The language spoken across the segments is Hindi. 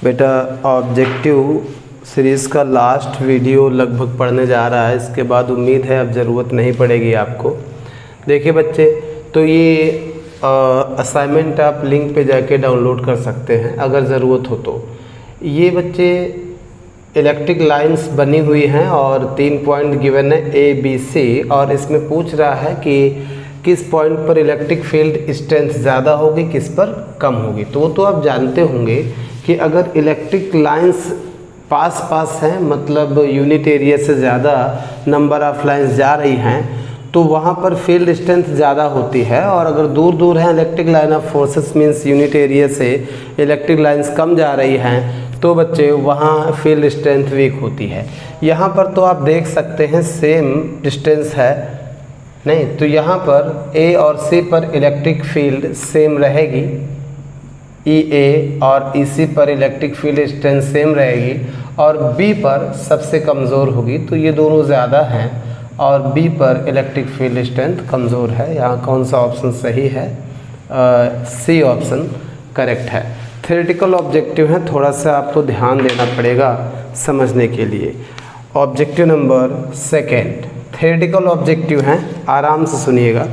बेटा ऑब्जेक्टिव सीरीज़ का लास्ट वीडियो लगभग पढ़ने जा रहा है। इसके बाद उम्मीद है अब ज़रूरत नहीं पड़ेगी आपको। देखिए बच्चे, तो ये असाइनमेंट आप लिंक पे जाके डाउनलोड कर सकते हैं अगर ज़रूरत हो तो। ये बच्चे इलेक्ट्रिक लाइंस बनी हुई हैं और 3 पॉइंट गिवन है ABC, और इसमें पूछ रहा है कि किस पॉइंट पर इलेक्ट्रिक फील्ड स्ट्रेंथ ज़्यादा होगी, किस पर कम होगी। तो वो तो आप जानते होंगे कि अगर इलेक्ट्रिक लाइंस पास पास हैं, मतलब यूनिट एरिया से ज़्यादा नंबर ऑफ लाइंस जा रही हैं, तो वहाँ पर फील्ड स्ट्रेंथ ज़्यादा होती है। और अगर दूर दूर हैं electric line of forces means unit area से इलेक्ट्रिक लाइंस कम जा रही हैं, तो बच्चे वहाँ फील्ड स्ट्रेंथ वीक होती है। यहाँ पर तो आप देख सकते हैं सेम डिस्टेंस है, नहीं तो यहाँ पर A और C पर इलेक्ट्रिक फील्ड सेम रहेगी, EA और EC पर इलेक्ट्रिक फील्ड स्ट्रेंथ सेम रहेगी, और B पर सबसे कमज़ोर होगी। तो ये दोनों ज़्यादा हैं और B पर इलेक्ट्रिक फील्ड स्ट्रेंथ कमज़ोर है। यहाँ कौन सा ऑप्शन सही है? C ऑप्शन करेक्ट है। थ्योरेटिकल ऑब्जेक्टिव है, थोड़ा सा आपको ध्यान देना पड़ेगा समझने के लिए। ऑब्जेक्टिव नंबर 2 थ्योरेटिकल ऑब्जेक्टिव हैं, आराम से सुनिएगा।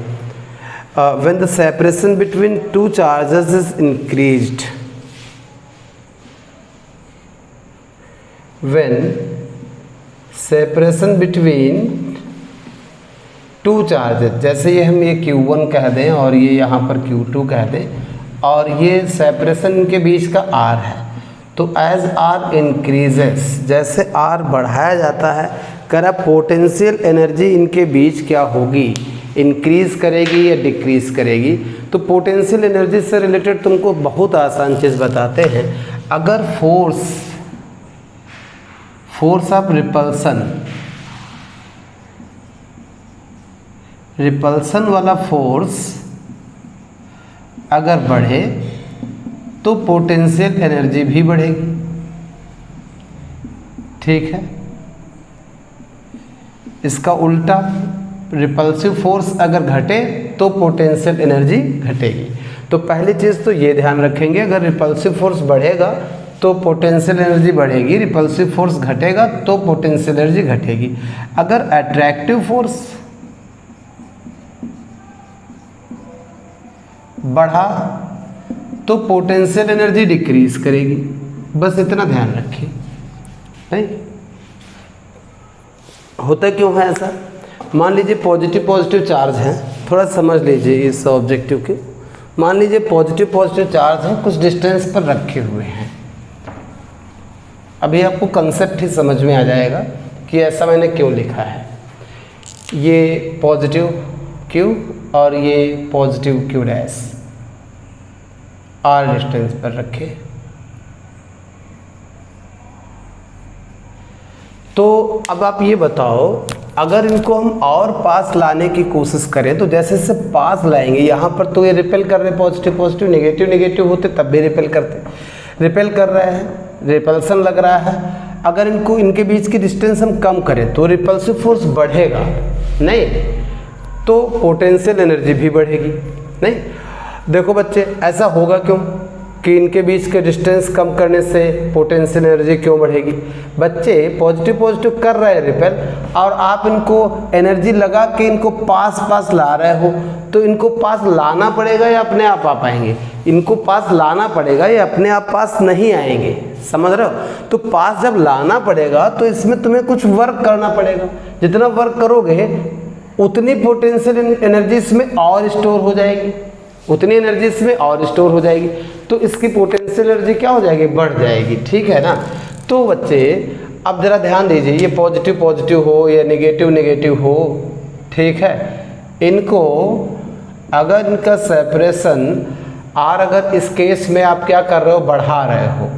When the separation between two charges is increased, when separation between two charges, जैसे ये हम ये Q1 कह दें और ये यहाँ पर Q2 कह दें, और ये सेपरेशन के बीच का R है, तो एज R इंक्रीजेस, जैसे R बढ़ाया जाता है, करा पोटेंशियल एनर्जी इनके बीच क्या होगी, इंक्रीज़ करेगी या डिक्रीज़ करेगी। तो पोटेंशियल एनर्जी से रिलेटेड तुमको बहुत आसान चीज़ बताते हैं। अगर फोर्स ऑफ रिपल्सन वाला फोर्स अगर बढ़े तो पोटेंशियल एनर्जी भी बढ़ेगी, ठीक है। इसका उल्टा रिपल्सिव फोर्स अगर घटे तो पोटेंशियल एनर्जी घटेगी। तो पहली चीज़ तो ये ध्यान रखेंगे, अगर रिपल्सिव फोर्स बढ़ेगा तो पोटेंशियल एनर्जी बढ़ेगी, रिपल्सिव फोर्स घटेगा तो पोटेंशियल एनर्जी घटेगी। अगर अट्रैक्टिव फोर्स बढ़ा तो पोटेंशियल एनर्जी डिक्रीज करेगी। बस इतना ध्यान रखिए। नहीं होता क्यों है ऐसा? मान लीजिए पॉजिटिव चार्ज हैं, थोड़ा समझ लीजिए इस ऑब्जेक्टिव के। मान लीजिए पॉजिटिव चार्ज हैं, कुछ डिस्टेंस पर रखे हुए हैं। अभी आपको कंसेप्ट ही समझ में आ जाएगा कि ऐसा मैंने क्यों लिखा है। ये पॉजिटिव Q और ये positive Q dash R distance पर रखे। तो अब आप ये बताओ, अगर इनको हम और पास लाने की कोशिश करें तो जैसे से पास लाएंगे, यहाँ पर तो ये रिपेल कर रहे हैं, पॉजिटिव नेगेटिव होते तब भी रिपेल करते, रिपेल कर रहे हैं, रिपल्सन लग रहा है। अगर इनके बीच की डिस्टेंस हम कम करें तो रिपल्सिव फोर्स बढ़ेगा, नहीं तो पोटेंशियल एनर्जी भी बढ़ेगी। नहीं देखो बच्चे, ऐसा होगा क्यों कि इनके बीच के डिस्टेंस कम करने से पोटेंशियल एनर्जी क्यों बढ़ेगी? बच्चे पॉजिटिव कर रहे हैं रिपेल, और आप इनको एनर्जी लगा के इनको पास ला रहे हो, तो इनको पास लाना पड़ेगा या अपने आप आ पाएंगे? इनको पास लाना पड़ेगा या अपने आप पास नहीं आएंगे, समझ रहे हो? तो पास जब लाना पड़ेगा तो इसमें तुम्हें कुछ वर्क करना पड़ेगा। जितना वर्क करोगे उतनी पोटेंशियल एनर्जी इसमें और स्टोर हो जाएगी, उतनी एनर्जी इसमें और स्टोर हो जाएगी, तो इसकी पोटेंशियल एनर्जी क्या हो जाएगी? बढ़ जाएगी, ठीक है ना। तो बच्चे अब ज़रा ध्यान दीजिए, ये पॉजिटिव हो या नेगेटिव हो, ठीक है, इनको अगर इनका सेपरेशन R अगर इस केस में आप क्या कर रहे हो, बढ़ा रहे हो,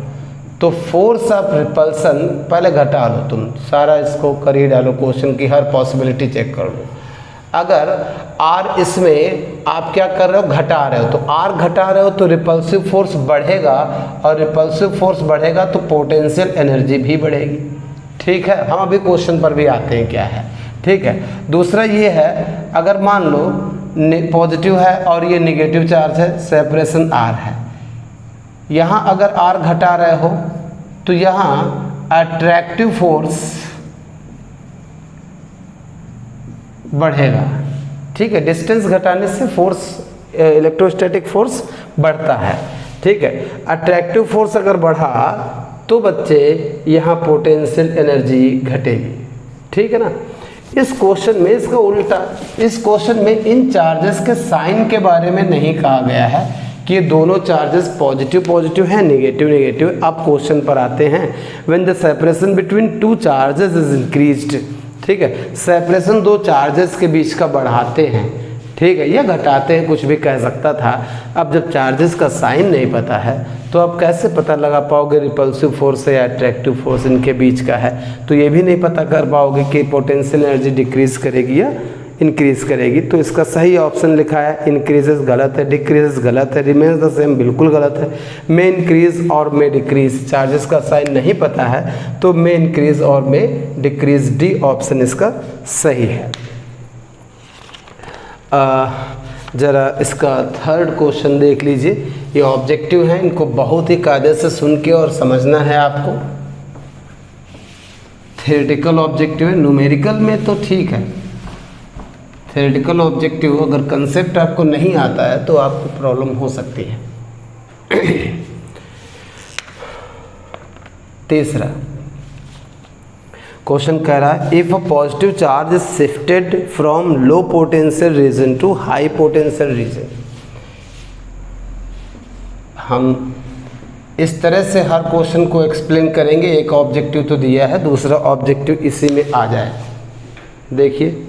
तो फोर्स ऑफ रिपल्सन पहले घटा लो, तुम सारा इसको कर ही डालो, क्वेश्चन की हर पॉसिबिलिटी चेक कर लो। अगर R इसमें आप क्या कर रहे हो, घटा रहे हो, तो R घटा रहे हो तो रिपल्सिव फोर्स बढ़ेगा, और रिपल्सिव फोर्स बढ़ेगा तो पोटेंशियल एनर्जी भी बढ़ेगी, ठीक है। हम अभी क्वेश्चन पर भी आते हैं क्या है, ठीक है। दूसरा ये है, अगर मान लो पॉजिटिव है और ये नेगेटिव चार्ज है, सेपरेशन R है, यहाँ अगर R घटा रहे हो तो यहाँ अट्रैक्टिव फोर्स बढ़ेगा। ठीक है, डिस्टेंस घटाने से फोर्स, इलेक्ट्रोस्टैटिक फोर्स बढ़ता है। ठीक है, अट्रैक्टिव फोर्स अगर बढ़ा तो बच्चे यहाँ पोटेंशियल एनर्जी घटेगी। ठीक है ना। इस क्वेश्चन में इसका उल्टा, इस क्वेश्चन में इन चार्जेस के साइन के बारे में नहीं कहा गया है कि ये दोनों चार्जेस पॉजिटिव पॉजिटिव हैं, नेगेटिव नेगेटिव। अब क्वेश्चन पर आते हैं। When the separation between two charges is increased. ठीक है, सेपरेशन दो चार्जेस के बीच का बढ़ाते हैं, ठीक है, या घटाते हैं, कुछ भी कह सकता था। अब जब चार्जेस का साइन नहीं पता है तो आप कैसे पता लगा पाओगे रिपल्सिव फोर्स है या अट्रैक्टिव फोर्स इनके बीच का है। तो ये भी नहीं पता कर पाओगे कि पोटेंशियल एनर्जी डिक्रीज करेगी या इंक्रीज करेगी। तो इसका सही ऑप्शन लिखा है इंक्रीजेस गलत है, डिक्रीजेस गलत है, रिमेन्स द सेम बिल्कुल गलत है। मे इंक्रीज और मे डिक्रीज, चार्जेस का साइन नहीं पता है तो मे इंक्रीज और मे डिक्रीज, डी ऑप्शन इसका सही है। ज़रा इसका थर्ड क्वेश्चन देख लीजिए। ये ऑब्जेक्टिव हैं, इनको बहुत ही कायदे से सुन के और समझना है आपको। थ्योरेटिकल ऑब्जेक्टिव है, न्यूमेरिकल में तो ठीक है। थ्योरेटिकल ऑब्जेक्टिव अगर कंसेप्ट आपको नहीं आता है तो आपको प्रॉब्लम हो सकती है। तीसरा क्वेश्चन कह रहा है if a positive charge is shifted from low potential region to high potential region. हम इस तरह से हर क्वेश्चन को एक्सप्लेन करेंगे। एक ऑब्जेक्टिव तो दिया है, दूसरा ऑब्जेक्टिव इसी में आ जाए। देखिए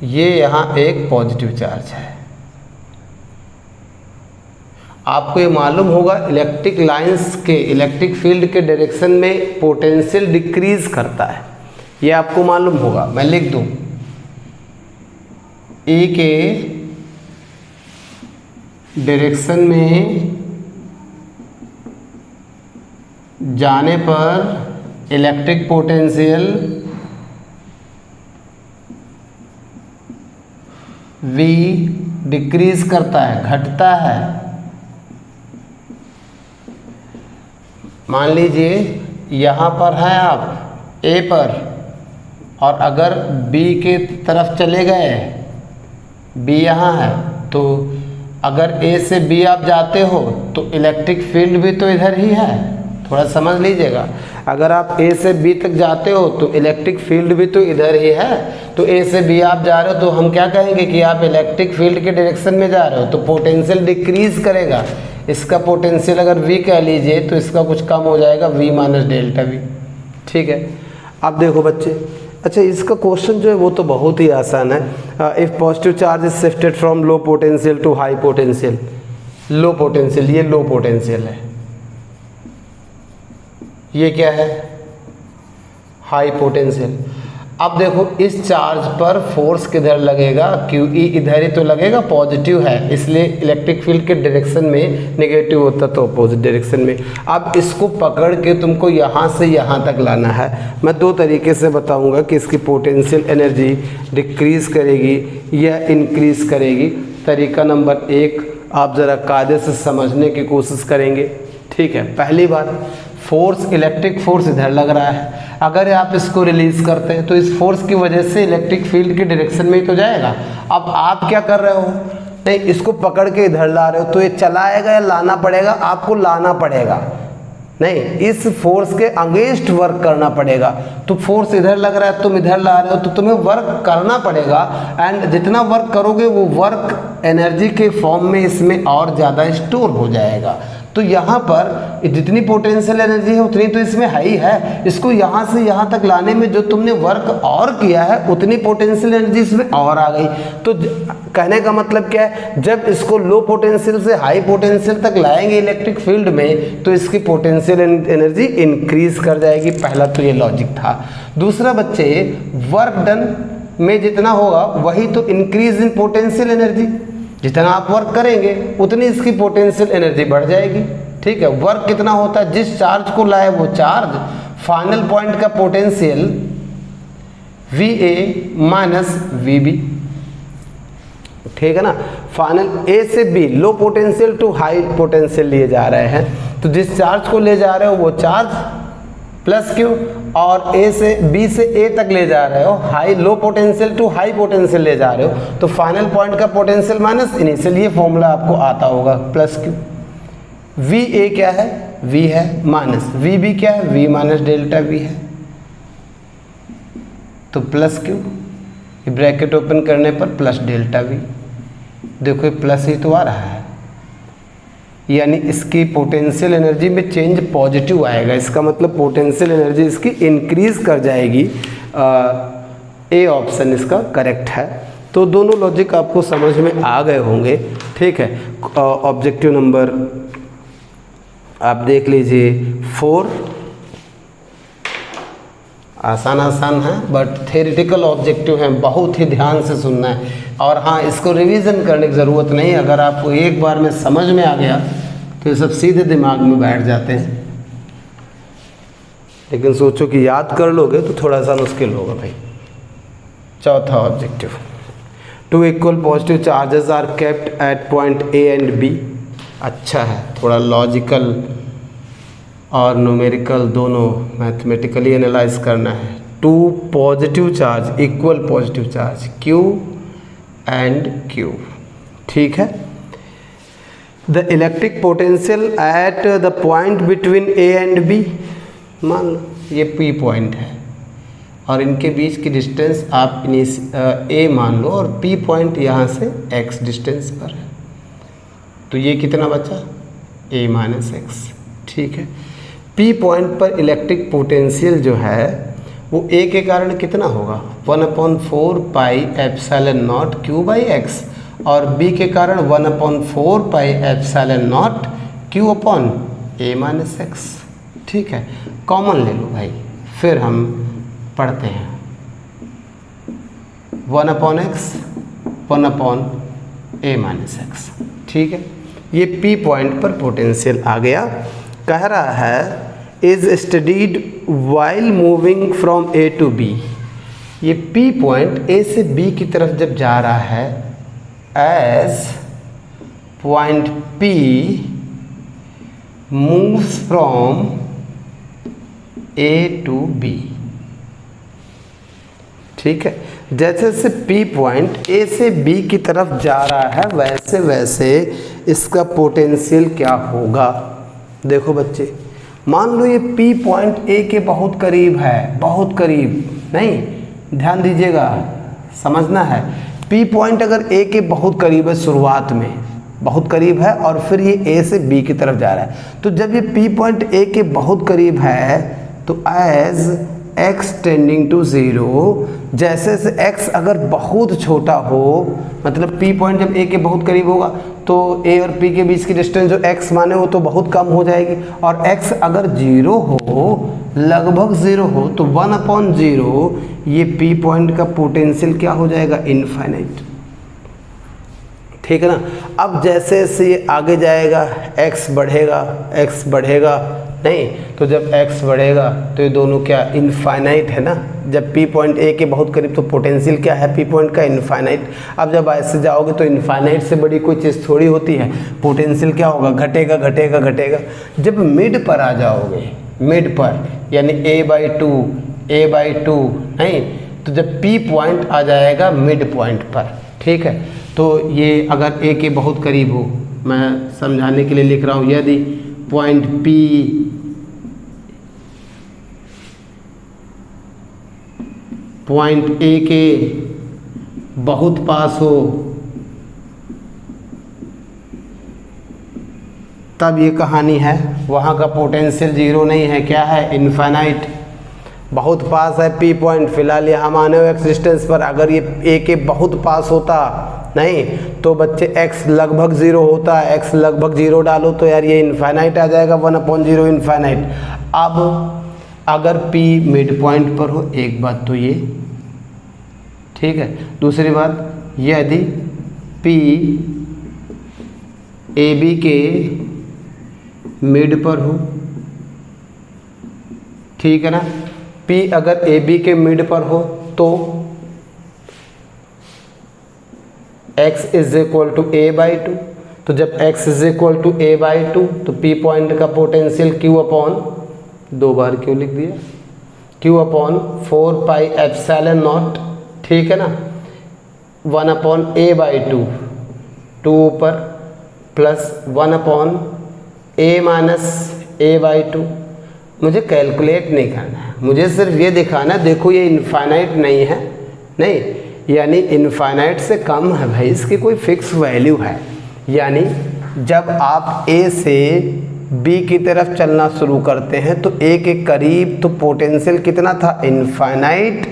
ये यहाँ एक पॉजिटिव चार्ज है। आपको ये मालूम होगा इलेक्ट्रिक लाइंस के, इलेक्ट्रिक फील्ड के डायरेक्शन में पोटेंशियल डिक्रीज करता है, ये आपको मालूम होगा। मैं लिख दूं E के डायरेक्शन में जाने पर इलेक्ट्रिक पोटेंशियल V डिक्रीज करता है, घटता है। मान लीजिए यहाँ पर हैं आप A पर, और अगर B के तरफ चले गए, B यहाँ है, तो अगर A से B आप जाते हो तो इलेक्ट्रिक फील्ड भी तो इधर ही है। थोड़ा समझ लीजिएगा, अगर आप A से B तक जाते हो तो इलेक्ट्रिक फील्ड भी तो इधर ही है। तो A से B आप जा रहे हो तो हम क्या कहेंगे कि आप इलेक्ट्रिक फील्ड के डायरेक्शन में जा रहे हो, तो पोटेंशियल डिक्रीज करेगा। इसका पोटेंशियल अगर V कह लीजिए तो इसका कुछ कम हो जाएगा, V माइनस डेल्टा V। ठीक है, अब देखो बच्चे, अच्छा इसका क्वेश्चन जो है वो तो बहुत ही आसान है। If positive charge is shifted from low potential to high potential. Low potential, ये लो पोटेंशियल है, ये क्या है हाई पोटेंशियल। अब देखो इस चार्ज पर फोर्स किधर लगेगा, QE इधर ही तो लगेगा, पॉजिटिव है, इसलिए इलेक्ट्रिक फील्ड के डायरेक्शन में नेगेटिव होता तो अपोजिट डायरेक्शन में। अब इसको पकड़ के तुमको यहाँ से यहाँ तक लाना है। मैं दो तरीके से बताऊंगा कि इसकी पोटेंशियल एनर्जी डिक्रीज करेगी या इंक्रीज करेगी। तरीका नंबर 1 आप ज़रा कायदे से समझने की कोशिश करेंगे। ठीक है, पहली बात, फोर्स, इलेक्ट्रिक फोर्स इधर लग रहा है। अगर आप इसको रिलीज करते हैं तो इस फोर्स की वजह से इलेक्ट्रिक फील्ड के डायरेक्शन में ही तो जाएगा। अब आप क्या कर रहे हो, नहीं इसको पकड़ के इधर ला रहे हो, तो ये चलाएगा या लाना पड़ेगा, आपको लाना पड़ेगा। नहीं, इस फोर्स के अगेंस्ट वर्क करना पड़ेगा। तो फोर्स इधर लग रहा है, तुम इधर ला रहे हो, तो तुम्हें वर्क करना पड़ेगा। एंड जितना वर्क करोगे वो वर्क एनर्जी के फॉर्म में इसमें और ज़्यादा स्टोर हो जाएगा। तो यहाँ पर जितनी पोटेंशियल एनर्जी है उतनी तो इसमें है ही है। इसको यहाँ से यहाँ तक लाने में जो तुमने वर्क और किया है उतनी पोटेंशियल एनर्जी इसमें और आ गई। तो कहने का मतलब क्या है, जब इसको लो पोटेंशियल से हाई पोटेंशियल तक लाएंगे इलेक्ट्रिक फील्ड में तो इसकी पोटेंशियल एनर्जी इंक्रीज कर जाएगी। पहला तो ये लॉजिक था। दूसरा बच्चे, वर्क डन में जितना होगा वही तो इंक्रीज इन पोटेंशियल एनर्जी। जितना आप वर्क करेंगे उतनी इसकी पोटेंशियल एनर्जी बढ़ जाएगी। ठीक है, वर्क कितना होता है, जिस चार्ज को लाए वो चार्ज, फाइनल पॉइंट का पोटेंशियल VA माइनस VB। ठीक है ना, फाइनल ए से B, low potential to high potential लिए जा रहे हैं, तो जिस चार्ज को ले जा रहे हो वो चार्ज प्लस क्यू, और ए से बी से ए तक ले जा रहे हो, high low potential to high potential ले जा रहे हो, तो फाइनल पॉइंट का पोटेंशियल माइनस इनिशियल, ये फॉर्मूला आपको आता होगा प्लस क्यू। वी ए क्या है, वी है, माइनस वी बी क्या है, वी माइनस डेल्टा वी है, तो प्लस क्यू, ब्रैकेट ओपन करने पर प्लस डेल्टा वी, देखो प्लस ही तो आ रहा है, यानी इसकी पोटेंशियल एनर्जी में चेंज पॉजिटिव आएगा, इसका मतलब पोटेंशियल एनर्जी इसकी इंक्रीज कर जाएगी। ए ऑप्शन इसका करेक्ट है। तो दोनों लॉजिक आपको समझ में आ गए होंगे, ठीक है। ऑब्जेक्टिव नंबर आप देख लीजिए 4, आसान है बट थेरिटिकल ऑब्जेक्टिव है, बहुत ही ध्यान से सुनना है, और हाँ इसको रिवीजन करने की ज़रूरत नहीं, अगर आपको एक बार में समझ में आ गया तो ये सब सीधे दिमाग में बैठ जाते हैं, लेकिन सोचो कि याद कर लोगे तो थोड़ा सा मुश्किल होगा भाई। चौथा objective, 2 equal positive charges are kept at point A and B. अच्छा है, थोड़ा लॉजिकल और न्यूमेरिकल दोनों मैथमेटिकली एनालाइज करना है। 2 positive charge, equal positive charge Q and Q, ठीक है। The electric potential at the point between A and B, मान लो ये P पॉइंट है और इनके बीच की डिस्टेंस आप A मान लो और P पॉइंट यहाँ से X डिस्टेंस पर है, तो ये कितना बचा, A माइनस एक्स, ठीक है। P पॉइंट पर इलेक्ट्रिक पोटेंशियल जो है वो A के कारण कितना होगा, 1/4 pi epsilon not Q by x, और B के कारण 1/4 pi epsilon not Q upon A minus x, ठीक है। कॉमन ले लो भाई, फिर हम पढ़ते हैं। 1/x 1/A माइनस एक्स, ठीक है। ये P पॉइंट पर पोटेंशियल आ गया। कह रहा है is studied while moving from A to B। ये P पॉइंट A से B की तरफ जब जा रहा है, as point P moves from A to B, ठीक है। जैसे जैसे P पॉइंट A से B की तरफ जा रहा है वैसे वैसे इसका पोटेंशियल क्या होगा। देखो बच्चे, मान लो ये P पॉइंट A के बहुत करीब है, बहुत करीब नहीं, ध्यान दीजिएगा, समझना है। P पॉइंट अगर A के बहुत करीब है, शुरुआत में बहुत करीब है और फिर ये A से B की तरफ जा रहा है, तो जब ये P पॉइंट A के बहुत करीब है तो एज x टेंडिंग टू 0, जैसे से x अगर बहुत छोटा हो, मतलब P पॉइंट जब A के बहुत करीब होगा तो A और P के बीच की डिस्टेंस जो x माने वो तो बहुत कम हो जाएगी, और x अगर 0 हो, लगभग 0 हो, तो 1/0 ये P पॉइंट का पोटेंशियल क्या हो जाएगा, इनफाइनाइट, ठीक है ना। अब जैसे जैसे ये आगे जाएगा x बढ़ेगा नहीं, तो जब x बढ़ेगा तो ये दोनों क्या, इनफाइनाइट है ना। जब P पॉइंट A के बहुत करीब तो पोटेंशियल क्या है P पॉइंट का, इनफाइनाइट। अब जब ऐसे जाओगे तो इनफाइनाइट से बड़ी कोई चीज़ थोड़ी होती है, पोटेंशियल क्या होगा, घटेगा घटेगा घटेगा। जब मिड पर आ जाओगे, मिड पर यानी A/2 नहीं, तो जब P पॉइंट आ जाएगा मिड पॉइंट पर, ठीक है। तो ये अगर A के बहुत करीब हो, मैं समझाने के लिए लिख रहा हूँ, यदि पॉइंट P पॉइंट A के बहुत पास हो, तब ये कहानी है, वहाँ का पोटेंशियल 0 नहीं है, क्या है, इनफाइनाइट। बहुत पास है P पॉइंट, फिलहाल यहाँ माने हुए x डिस्टेंस पर, अगर ये A के बहुत पास होता नहीं तो बच्चे x लगभग 0 होता है, x लगभग 0 डालो तो यार ये इनफाइनाइट आ जाएगा, 1/0 इनफाइनाइट। अब अगर P मिड पॉइंट पर हो, एक बात तो ये, ठीक है। दूसरी बात, यदि P AB के मिड पर हो, ठीक है ना। P अगर AB के मिड पर हो तो x is equal to a/2। तो जब x is equal to a/2 तो P पॉइंट का पोटेंशियल Q अपॉन, 2 बार Q लिख दिया, Q अपॉन 4πε0, ठीक है ना, 1 अपॉन a/2, 2 ऊपर, plus 1 upon a minus a/2। मुझे कैलकुलेट नहीं करना है, मुझे सिर्फ ये दिखाना है, देखो ये इनफाइनाइट नहीं है, नहीं यानी इनफाइनाइट से कम है भाई, इसकी कोई फिक्स वैल्यू है। यानी जब आप a से b की तरफ चलना शुरू करते हैं तो a के करीब तो पोटेंशियल कितना था, इनफाइनाइट,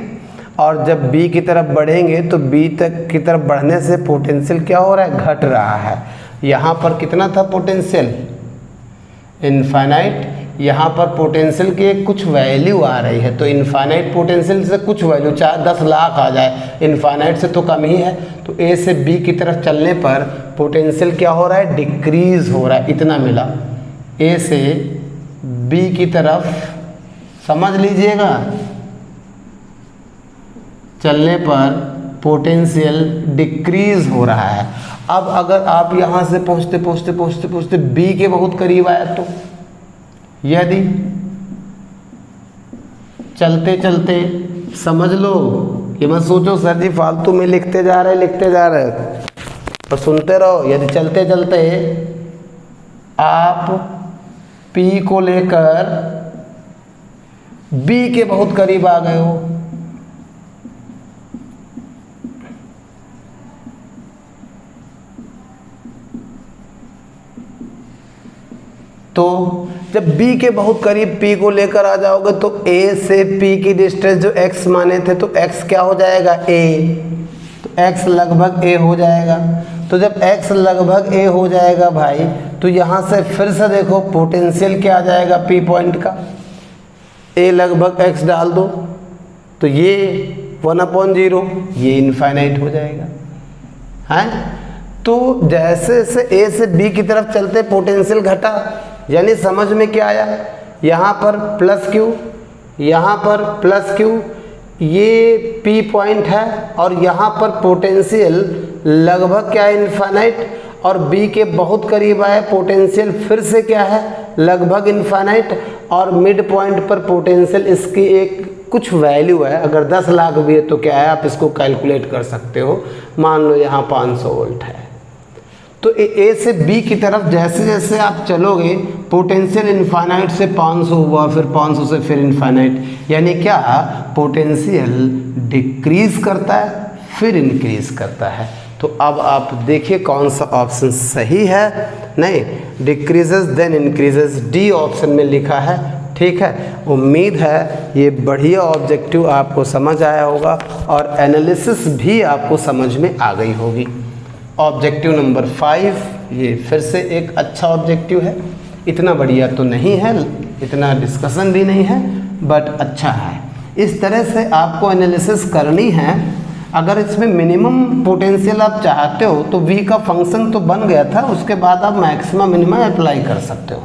और जब b की तरफ बढ़ेंगे तो b तक की तरफ बढ़ने से पोटेंशियल क्या हो रहा है, घट रहा है। यहाँ पर कितना था पोटेंशियल, इनफाइनाइट, यहाँ पर पोटेंशियल की एक कुछ वैल्यू आ रही है, तो इनफाइनाइट पोटेंशियल से कुछ वैल्यू, चाहे 10 लाख आ जाए, इनफाइनाइट से तो कम ही है। तो a से b की तरफ चलने पर पोटेंशियल क्या हो रहा है, डिक्रीज हो रहा है, इतना मिला। a से b की तरफ समझ लीजिएगा चलने पर पोटेंशियल डिक्रीज हो रहा है। अब अगर आप यहाँ से पहुँचते पहुँचते पहुँचते पहुँचते b के बहुत करीब आया, तो यदि चलते चलते, समझ लो, ये मत सोचो सर जी फालतू में लिखते जा रहे और सुनते रहो। यदि चलते चलते आप P को लेकर B के बहुत करीब आ गए हो, तो जब B के बहुत करीब P को लेकर आ जाओगे तो A से P की डिस्टेंस जो x माने थे, तो x क्या हो जाएगा, A, तो x लगभग A हो जाएगा। तो जब x लगभग A हो जाएगा भाई, तो यहाँ से फिर से देखो पोटेंशियल क्या आ जाएगा P पॉइंट का, A लगभग x डाल दो तो ये 1/0, ये इनफाइनाइट हो जाएगा, हैं। तो जैसे जैसे A से B की तरफ चलते पोटेंशियल घटा, यानी समझ में क्या आया, यहाँ पर प्लस Q, यहाँ पर प्लस Q, ये P पॉइंट है, और यहाँ पर पोटेंशियल लगभग क्या है, इनफाइनाइट, और B के बहुत करीब आए, पोटेंशियल फिर से क्या है, लगभग इनफाइनाइट, और मिड पॉइंट पर पोटेंशियल इसकी एक कुछ वैल्यू है, अगर 10 लाख भी है तो क्या है, आप इसको कैलकुलेट कर सकते हो। मान लो यहाँ 500 वोल्ट है, तो A से B की तरफ जैसे जैसे आप चलोगे पोटेंशियल इनफाइनाइट से 500 हुआ, फिर 500 से फिर इनफाइनाइट, यानी क्या, पोटेंशियल डिक्रीज करता है फिर इंक्रीज करता है। तो अब आप देखिए कौन सा ऑप्शन सही है, नहीं, decreases then increases, D option में लिखा है, ठीक है। उम्मीद है ये बढ़िया ऑब्जेक्टिव आपको समझ आया होगा और एनालिसिस भी आपको समझ में आ गई होगी। ऑब्जेक्टिव नंबर 5, ये फिर से एक अच्छा ऑब्जेक्टिव है, इतना बढ़िया तो नहीं है, इतना डिस्कशन भी नहीं है, बट अच्छा है। इस तरह से आपको एनालिसिस करनी है। अगर इसमें मिनिमम पोटेंशियल आप चाहते हो तो V का फंक्शन तो बन गया था, उसके बाद आप मैक्सिमम मिनिमम अप्लाई कर सकते हो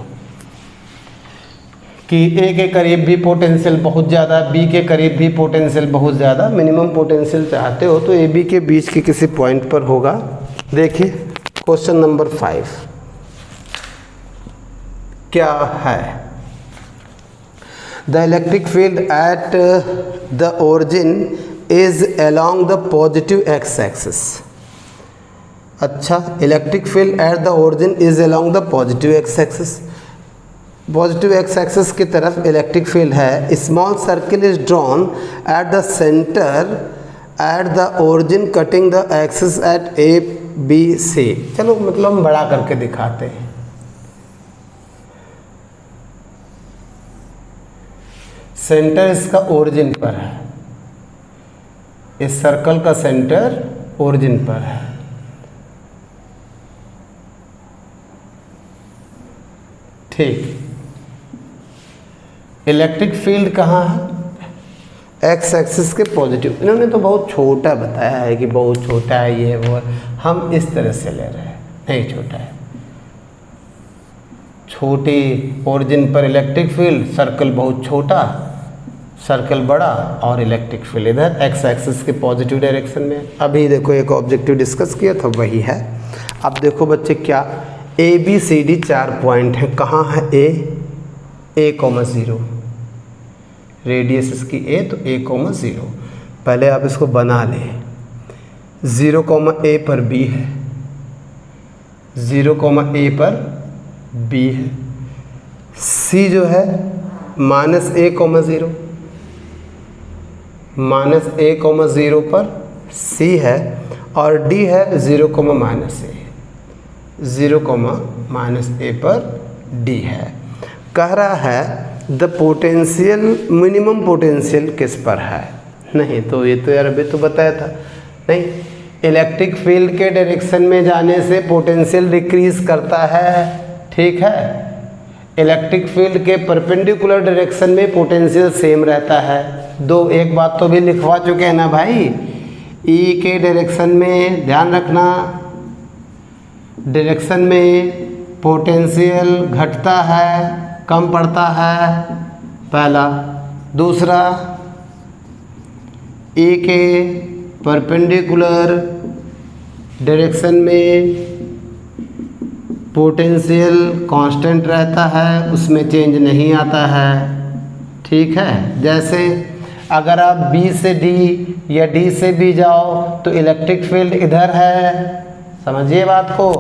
कि A के करीब भी पोटेंशियल बहुत ज़्यादा, B के करीब भी पोटेंशियल बहुत ज़्यादा। मिनिमम पोटेंशियल चाहते हो तो AB के बीच के किसी पॉइंट पर होगा। देखिए क्वेश्चन नंबर 5 क्या है, the electric field at the origin is along the positive X axis. अच्छा, electric field at the origin is along the positive X axis, positive X axis की तरफ इलेक्ट्रिक फील्ड है। Small circle is drawn at the centre at the origin cutting the axis at ABC। चलो मतलब हम बड़ा करके दिखाते हैं। सेंटर इसका ओरिजिन पर है, इस सर्कल का सेंटर ओरिजिन पर है, ठीक। इलेक्ट्रिक फील्ड कहाँ है, एक्स एक्सिस के पॉजिटिव। इन्होंने तो बहुत छोटा बताया है कि बहुत छोटा है ये वो, हम इस तरह से ले रहे हैं, नहीं छोटा है, छोटी ओरिजिन पर इलेक्ट्रिक फील्ड, सर्कल बहुत छोटा, सर्कल बड़ा और इलेक्ट्रिक फील्ड इधर एक्स एक्सिस के पॉजिटिव डायरेक्शन में। अभी देखो एक ऑब्जेक्टिव डिस्कस किया था वही है। अब देखो बच्चे क्या A B C D 4 point है। कहाँ है ए कॉमा 0, रेडियस इसकी ए तो ए कॉमा 0। पहले आप इसको बना लें। 0 कॉमा ए पर बी है, 0 कॉमा ए पर बी है। सी जो है माइनस ए कॉमा 0, माइनस ए कॉमा 0 पर सी है और डी है 0 कॉमा माइनस ए, 0 कॉमा माइनस ए पर डी है। कह रहा है द पोटेंशियल मिनिमम पोटेंशियल किस पर है। नहीं तो ये तो यार अभी तो बताया था। नहीं, इलेक्ट्रिक फील्ड के डायरेक्शन में जाने से पोटेंशियल डिक्रीज करता है, ठीक है। इलेक्ट्रिक फील्ड के परपेंडिकुलर डायरेक्शन में पोटेंशियल सेम रहता है। एक बात तो भी लिखवा चुके हैं ना भाई, ई के डायरेक्शन में ध्यान रखना, डायरेक्शन में पोटेंशियल घटता है, कम पड़ता है, पहला। दूसरा, ई के परपेंडिकुलर डायरेक्शन में पोटेंशियल कांस्टेंट रहता है, उसमें चेंज नहीं आता है, ठीक है। जैसे अगर आप बी से डी या डी से बी जाओ तो इलेक्ट्रिक फील्ड इधर है, समझिए बात को।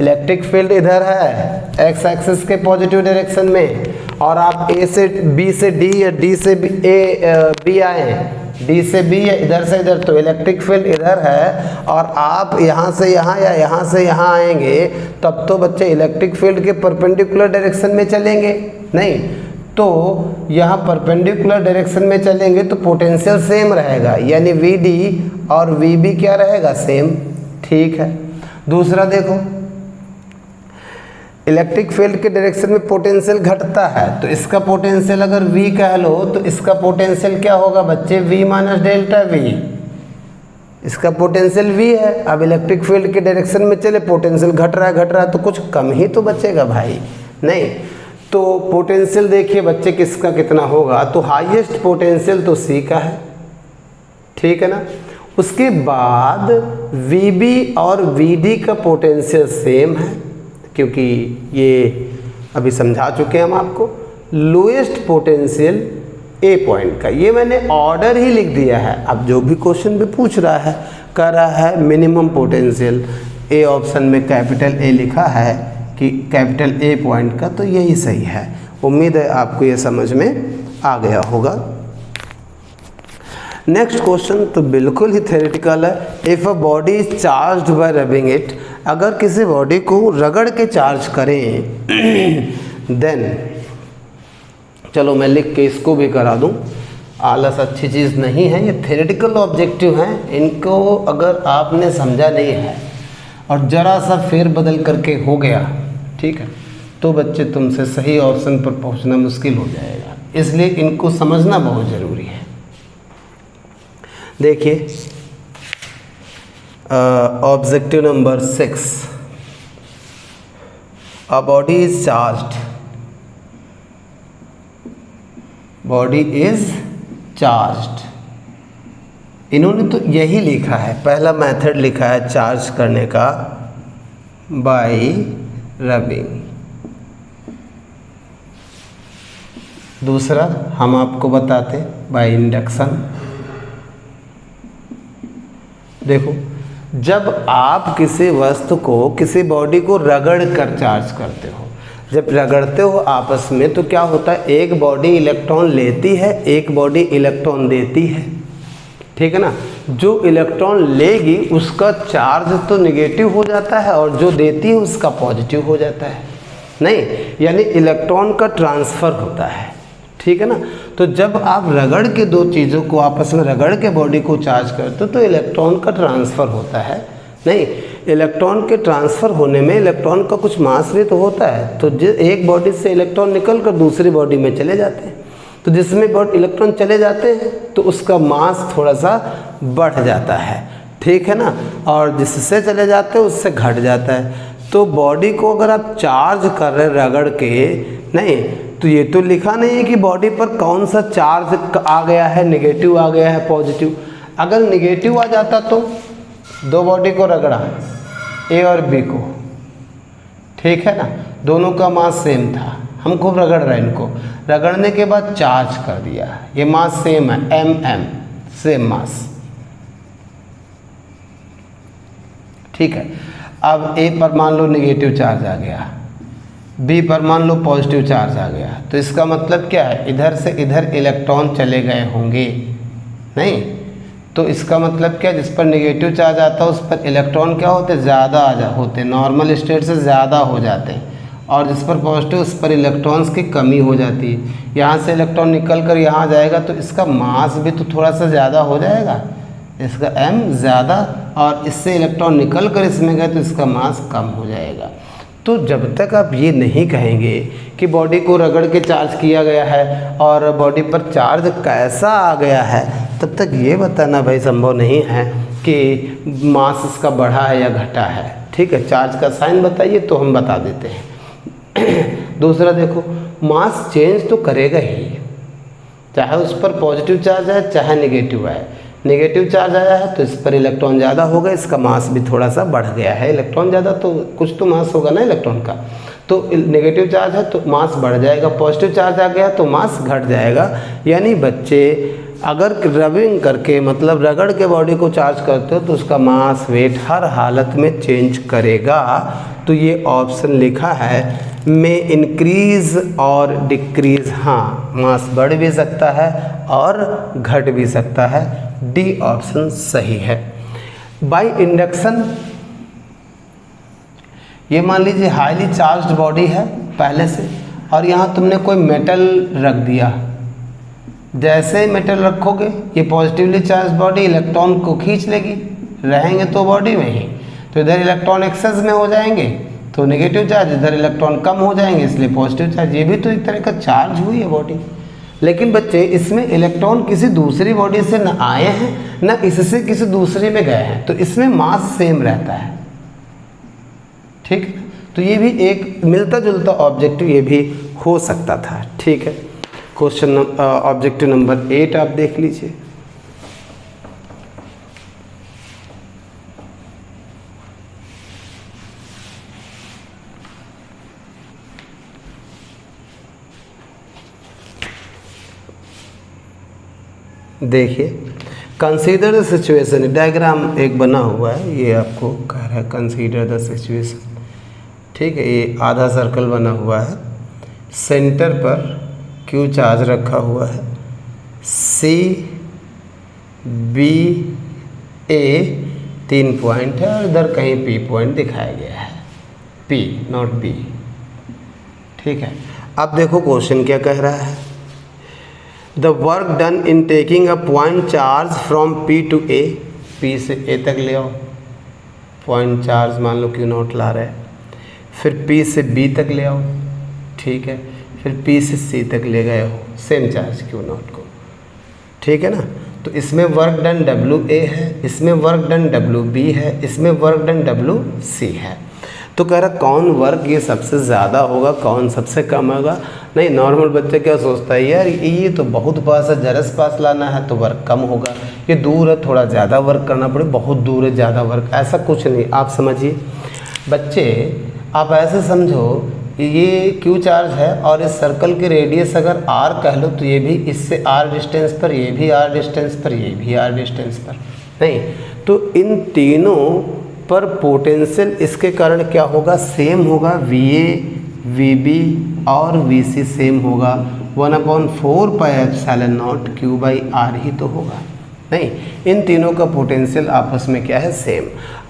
इलेक्ट्रिक फील्ड इधर है एक्स एक्सिस के पॉजिटिव डायरेक्शन में, और आप ए से बी से डी या डी से बी आए, डी से बी या इधर से इधर, तो इलेक्ट्रिक फील्ड इधर है और आप यहाँ से यहाँ या यहाँ से यहाँ आएंगे तब तो बच्चे इलेक्ट्रिक फील्ड के परपेंडिकुलर डायरेक्शन में चलेंगे। नहीं तो यहाँ परपेंडिकुलर डायरेक्शन में चलेंगे तो पोटेंशियल सेम रहेगा, यानी वी डी और वी बी क्या रहेगा, सेम, ठीक है। दूसरा देखो, इलेक्ट्रिक फील्ड के डायरेक्शन में पोटेंशियल घटता है तो इसका पोटेंशियल अगर V कह लो तो इसका पोटेंशियल क्या होगा बच्चे, V माइनस डेल्टा V। इसका पोटेंशियल V है। अब इलेक्ट्रिक फील्ड के डायरेक्शन में चले, पोटेंशियल घट रहा है तो कुछ कम ही तो बचेगा भाई। नहीं तो पोटेंशियल देखिए बच्चे किसका कितना होगा, तो हाईएस्ट पोटेंशियल तो C का है, ठीक है ना। उसके बाद VB और VD का पोटेंशियल सेम है, क्योंकि ये अभी समझा चुके हैं हम आपको। लोएस्ट पोटेंशियल ए पॉइंट का, ये मैंने ऑर्डर ही लिख दिया है। अब जो भी क्वेश्चन भी पूछ रहा है, कह रहा है मिनिमम पोटेंशियल, ए ऑप्शन में कैपिटल ए लिखा है कि कैपिटल ए पॉइंट का, तो यही सही है। उम्मीद है आपको ये समझ में आ गया होगा। नेक्स्ट क्वेश्चन तो बिल्कुल ही थ्योरेटिकल है। If a body is charged bye rubbing it, अगर किसी बॉडी को रगड़ के चार्ज करें देन, चलो मैं लिख के इसको भी करा दूं, आलस अच्छी चीज़ नहीं है, ये थ्योरेटिकल ऑब्जेक्टिव हैं, इनको अगर आपने समझा नहीं है और ज़रा सा फेर बदल करके हो गया, ठीक है, तो बच्चे तुमसे सही ऑप्शन पर पहुंचना मुश्किल हो जाएगा। इसलिए इनको समझना बहुत ज़रूरी है। देखिए objective number 6, a body is charged, body is charged, इन्होंने तो यही लिखा है, पहला मेथड लिखा है चार्ज करने का बाय रबिंग। दूसरा हम आपको बताते बाय इंडक्शन। देखो, जब आप किसी वस्तु को, किसी बॉडी को रगड़ कर चार्ज करते हो, जब रगड़ते हो आपस में, तो क्या होता है, एक बॉडी इलेक्ट्रॉन लेती है, एक बॉडी इलेक्ट्रॉन देती है, ठीक है ना। जो इलेक्ट्रॉन लेगी उसका चार्ज तो नेगेटिव हो जाता है और जो देती है उसका पॉजिटिव हो जाता है, नहीं, यानी इलेक्ट्रॉन का ट्रांसफ़र होता है, ठीक है ना। तो जब आप रगड़ के दो चीज़ों को आपस में रगड़ के बॉडी को चार्ज करते हो तो इलेक्ट्रॉन का ट्रांसफ़र होता है, नहीं, इलेक्ट्रॉन के ट्रांसफ़र होने में इलेक्ट्रॉन का कुछ मास भी तो होता है। तो एक बॉडी से इलेक्ट्रॉन निकल कर दूसरी बॉडी में चले जाते हैं, तो जिसमें इलेक्ट्रॉन चले जाते हैं तो उसका मास थोड़ा सा बढ़ जाता है, ठीक है ना, और जिससे चले जाते हैं उससे घट जाता है। तो बॉडी को अगर आप चार्ज कर रहे रगड़ के, नहीं, तो ये तो लिखा नहीं है कि बॉडी पर कौन सा चार्ज आ गया है, नेगेटिव आ गया है, पॉजिटिव। अगर नेगेटिव आ जाता तो दो बॉडी को रगड़ा, ए और बी को, ठीक है ना, दोनों का मास सेम था, हम खूब रगड़ रहे हैं इनको, रगड़ने के बाद चार्ज कर दिया, ये मास सेम है, एम एम सेम मास, ठीक है। अब ए पर मान लो नेगेटिव चार्ज आ गया, बी पर मान लो पॉजिटिव चार्ज आ गया, तो इसका मतलब क्या है, इधर से इधर इलेक्ट्रॉन चले गए होंगे, नहीं तो इसका मतलब क्या, जिस पर नेगेटिव चार्ज आता है उस पर इलेक्ट्रॉन क्या होते, ज़्यादा होते, नॉर्मल स्टेट से ज़्यादा हो जाते हैं, और जिस पर पॉजिटिव उस पर इलेक्ट्रॉन्स की कमी हो जाती है। यहाँ से इलेक्ट्रॉन निकल कर यहाँ जाएगा तो इसका मास भी तो थोड़ा सा ज़्यादा हो जाएगा, इसका m ज़्यादा, और इससे इलेक्ट्रॉन निकल कर इसमें गए तो इसका मास कम हो जाएगा। तो जब तक आप ये नहीं कहेंगे कि बॉडी को रगड़ के चार्ज किया गया है और बॉडी पर चार्ज कैसा आ गया है, तब तक ये बताना भाई संभव नहीं है कि मास इसका बढ़ा है या घटा है, ठीक है। चार्ज का साइन बताइए तो हम बता देते हैं। दूसरा देखो, मास चेंज तो करेगा ही, चाहे उस पर पॉजिटिव चार्ज है चाहे नेगेटिव है। नेगेटिव चार्ज आया है तो इस पर इलेक्ट्रॉन ज़्यादा होगा, इसका मास भी थोड़ा सा बढ़ गया है, इलेक्ट्रॉन ज़्यादा तो कुछ तो मास होगा ना इलेक्ट्रॉन का, तो नेगेटिव चार्ज है तो मास बढ़ जाएगा, पॉजिटिव चार्ज आ गया तो मास घट जाएगा। यानी बच्चे अगर रबिंग करके मतलब रगड़ के बॉडी को चार्ज करते हो तो उसका मास वेट हर हालत में चेंज करेगा। तो ये ऑप्शन लिखा है में इंक्रीज और डिक्रीज, हाँ मास बढ़ भी सकता है और घट भी सकता है, डी ऑप्शन सही है। बाय इंडक्शन, ये मान लीजिए हाईली चार्ज्ड बॉडी है पहले से, और यहाँ तुमने कोई मेटल रख दिया, जैसे ही मेटल रखोगे ये पॉजिटिवली चार्ज बॉडी इलेक्ट्रॉन को खींच लेगी, रहेंगे तो बॉडी में ही, तो इधर इलेक्ट्रॉन एक्सेस में हो जाएंगे तो नेगेटिव चार्ज, इधर इलेक्ट्रॉन कम हो जाएंगे इसलिए पॉजिटिव चार्ज, ये भी तो एक तरह का चार्ज हुई है बॉडी। लेकिन बच्चे इसमें इलेक्ट्रॉन किसी दूसरी बॉडी से न आए हैं न इससे किसी दूसरे में गए हैं, तो इसमें मास सेम रहता है, ठीक है। तो ये भी एक मिलता जुलता ऑब्जेक्टिव ये भी हो सकता था, ठीक है। क्वेश्चन ऑब्जेक्टिव नंबर 8 आप देख लीजिए। देखिए, कंसीडर द सिचुएशन, डायग्राम एक बना हुआ है, ये आपको कह रहा है कंसीडर द सिचुएशन, ठीक है। ये आधा सर्कल बना हुआ है, सेंटर पर क्यू चार्ज रखा हुआ है, सी बी ए 3 पॉइंट है और इधर कहीं पी पॉइंट दिखाया गया है, पी नॉट बी, ठीक है। अब देखो क्वेश्चन क्या कह रहा है, the work done in taking a point charge from P to A, P से ए तक ले आओ, पॉइंट चार्ज मान लो क्यू नॉट ला रहे हैं, फिर पी से बी तक ले आओ, ठीक है, फिर पी से सी तक ले गए हो सेम चार्ज क्यू नॉट को, ठीक है ना। तो इसमें वर्क डन डब्ल्यू ए है, इसमें वर्क डन डब्ल्यू बी है, इसमें वर्क डन डब्ल्यू सी है। तो कह रहा कौन वर्क ये सबसे ज़्यादा होगा, कौन सबसे कम होगा। नहीं, नॉर्मल बच्चे क्या सोचता है, यार ये तो बहुत पास है, जरस पास लाना है तो वर्क कम होगा, ये दूर है थोड़ा ज़्यादा वर्क करना पड़े, बहुत दूर है ज़्यादा वर्क, ऐसा कुछ नहीं। आप समझिए बच्चे, आप ऐसे समझो ये क्यू चार्ज है और इस सर्कल की रेडियस अगर आर कह लो तो ये भी इससे आर डिस्टेंस पर, ये भी आर डिस्टेंस पर, ये भी आर डिस्टेंस पर, नहीं तो इन तीनों पर पोटेंशियल इसके कारण क्या होगा, सेम होगा, VA VB और VC सेम होगा, 1/4 पाई एप्सिलॉन नॉट Q/R ही तो होगा, नहीं इन तीनों का पोटेंशियल आपस में क्या है, सेम।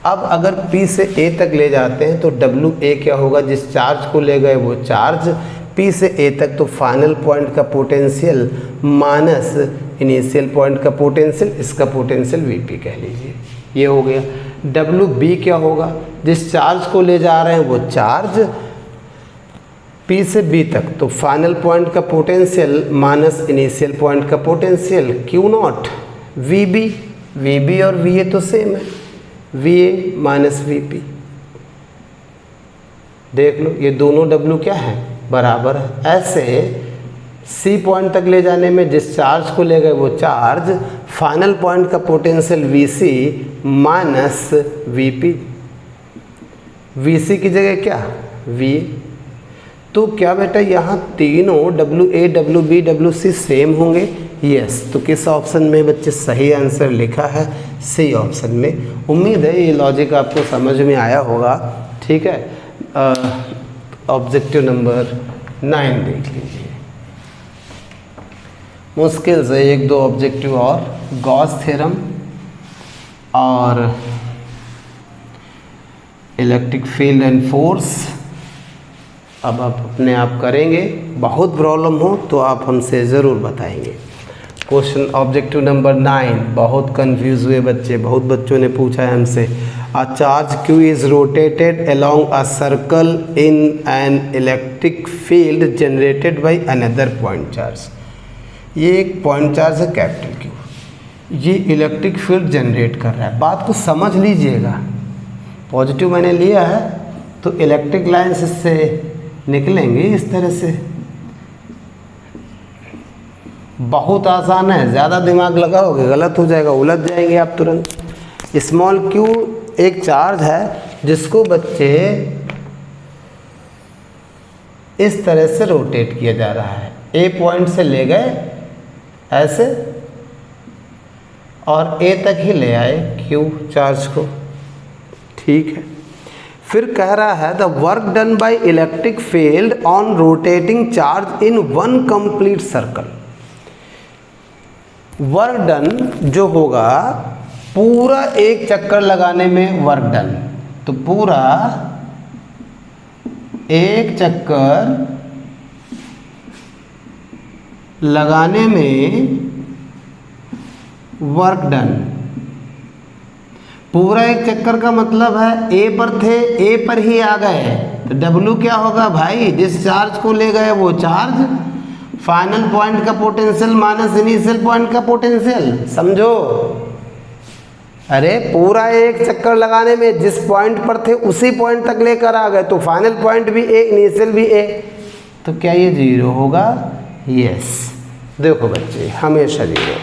अब अगर P से A तक ले जाते हैं तो WA क्या होगा, जिस चार्ज को ले गए वो चार्ज, P से A तक तो फाइनल पॉइंट का पोटेंशियल माइनस इनिशियल पॉइंट का पोटेंशियल, इसका पोटेंशियल VP कह लीजिए, ये हो गया। WB क्या होगा, जिस चार्ज को ले जा रहे हैं वो चार्ज, P से B तक तो फाइनल पॉइंट का पोटेंशियल माइनस इनिशियल पॉइंट का पोटेंशियल Q0, VB और VA तो सेम है, VA माइनस VP, देख लो ये दोनों W क्या है, बराबर है। ऐसे सी पॉइंट तक ले जाने में जिस चार्ज को ले गए वो चार्ज फाइनल पॉइंट का potential V C minus V P, V C की जगह क्या वी। तो क्या बेटा यहाँ तीनों W A W B W C same होंगे? यस। तो किस ऑप्शन में बच्चे सही आंसर लिखा है? सी ऑप्शन में। उम्मीद है ये लॉजिक आपको समझ में आया होगा। ठीक है, ऑब्जेक्टिव नंबर 9 देख लीजिए। मुश्किल से 1-2 ऑब्जेक्टिव और, गॉस थ्योरम और इलेक्ट्रिक फील्ड एंड फोर्स। अब आप अपने आप करेंगे, बहुत प्रॉब्लम हो तो आप हमसे ज़रूर बताएंगे। क्वेश्चन ऑब्जेक्टिव नंबर 9, बहुत कंफ्यूज हुए बच्चे, बहुत बच्चों ने पूछा है हमसे। A charge Q is rotated along a circle in an electric field generated by another point charge. ये एक पॉइंट चार्ज है कैपिटल क्यू, ये इलेक्ट्रिक फील्ड जनरेट कर रहा है। बात को समझ लीजिएगा, पॉजिटिव मैंने लिया है तो इलेक्ट्रिक लाइन्स इससे निकलेंगे इस तरह से। बहुत आसान है, ज़्यादा दिमाग लगाओगे गलत हो जाएगा, उलझ जाएंगे आप तुरंत। स्मॉल क्यू एक चार्ज है जिसको बच्चे इस तरह से रोटेट किया जा रहा है। ए पॉइंट से ले गए ऐसे और ए तक ही ले आए क्यू चार्ज को। ठीक है, फिर कह रहा है the work done by electric field on rotating charge in one complete circle. Work done जो होगा पूरा एक चक्कर लगाने में वर्क डन, तो पूरा एक चक्कर लगाने में वर्क डन। पूरा एक चक्कर का मतलब है ए पर थे, ए पर ही आ गए, तो डब्ल्यू क्या होगा भाई? जिस चार्ज को ले गए वो चार्ज, फाइनल पॉइंट का पोटेंशियल माइनस इनिशियल पॉइंट का पोटेंशियल। समझो, अरे पूरा एक चक्कर लगाने में जिस पॉइंट पर थे उसी पॉइंट तक लेकर आ गए, तो फाइनल पॉइंट भी ए, इनिशियल भी ए, तो क्या ये 0 होगा? यस। देखो बच्चे, हमेशा 0।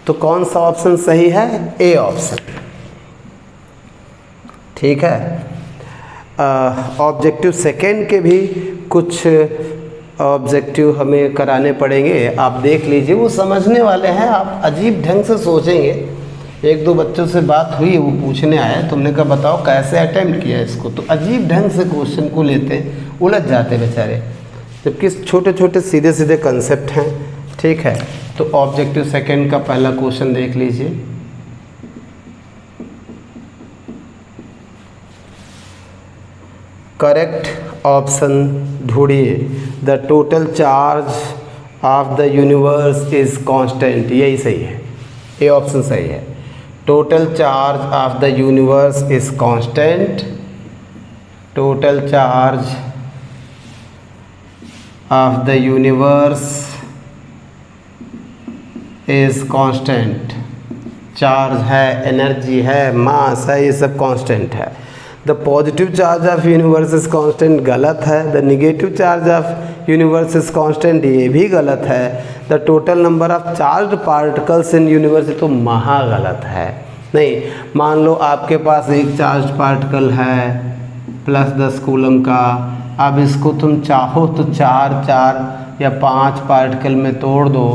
तो कौन सा ऑप्शन सही है? A option. ठीक है, ऑब्जेक्टिव सेकेंड के भी कुछ ऑब्जेक्टिव हमें कराने पड़ेंगे, आप देख लीजिए, वो समझने वाले हैं। आप अजीब ढंग से सोचेंगे। 1-2 बच्चों से बात हुई, वो पूछने आए, तुमने कहा बताओ कैसे अटेम्प्ट किया इसको, तो अजीब ढंग से क्वेश्चन को लेते, उलझ जाते बेचारे, जबकि छोटे छोटे सीधे सीधे कंसेप्ट हैं। ठीक है, तो ऑब्जेक्टिव सेकेंड का पहला क्वेश्चन देख लीजिए। करेक्ट ऑप्शन ढूंढिए। The total charge of the universe is constant, यही सही है, ये ऑप्शन सही है। Total charge of the universe is constant, total charge of the universe is constant. Charge है, एनर्जी है, मास है, ये सब कांस्टेंट है। The positive charge of universe is constant, गलत है। The negative charge of universe is constant, ये भी गलत है। The total number of charge particles in universe, तो महा गलत है। नहीं, मान लो आपके पास एक चार्ज पार्टिकल है +10 कूलम का, अब इसको तुम चाहो तो 4 या 5 पार्टिकल में तोड़ दो,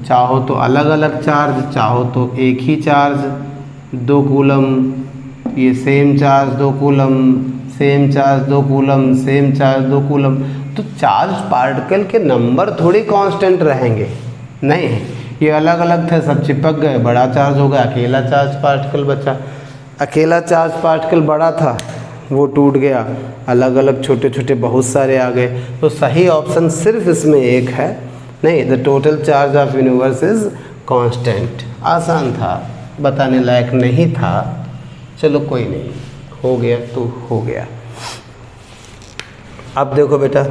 चाहो तो अलग अलग चार्ज, चाहो तो एक ही चार्ज 2 कूलम, ये same charge 2 coulomb, same charge 2 coulomb, same charge 2 coulomb, तो चार्ज पार्टिकल के नंबर थोड़ी कांस्टेंट रहेंगे। नहीं, ये अलग अलग थे, सब चिपक गए, बड़ा चार्ज हो गया, अकेला चार्ज पार्टिकल बचा। अकेला चार्ज पार्टिकल बड़ा था, वो टूट गया, अलग अलग छोटे छोटे बहुत सारे आ गए। तो सही ऑप्शन सिर्फ इसमें एक है। नहीं, the total charge of universe is constant. आसान था, बताने लायक नहीं था, चलो कोई नहीं, हो गया तो हो गया। अब देखो बेटा,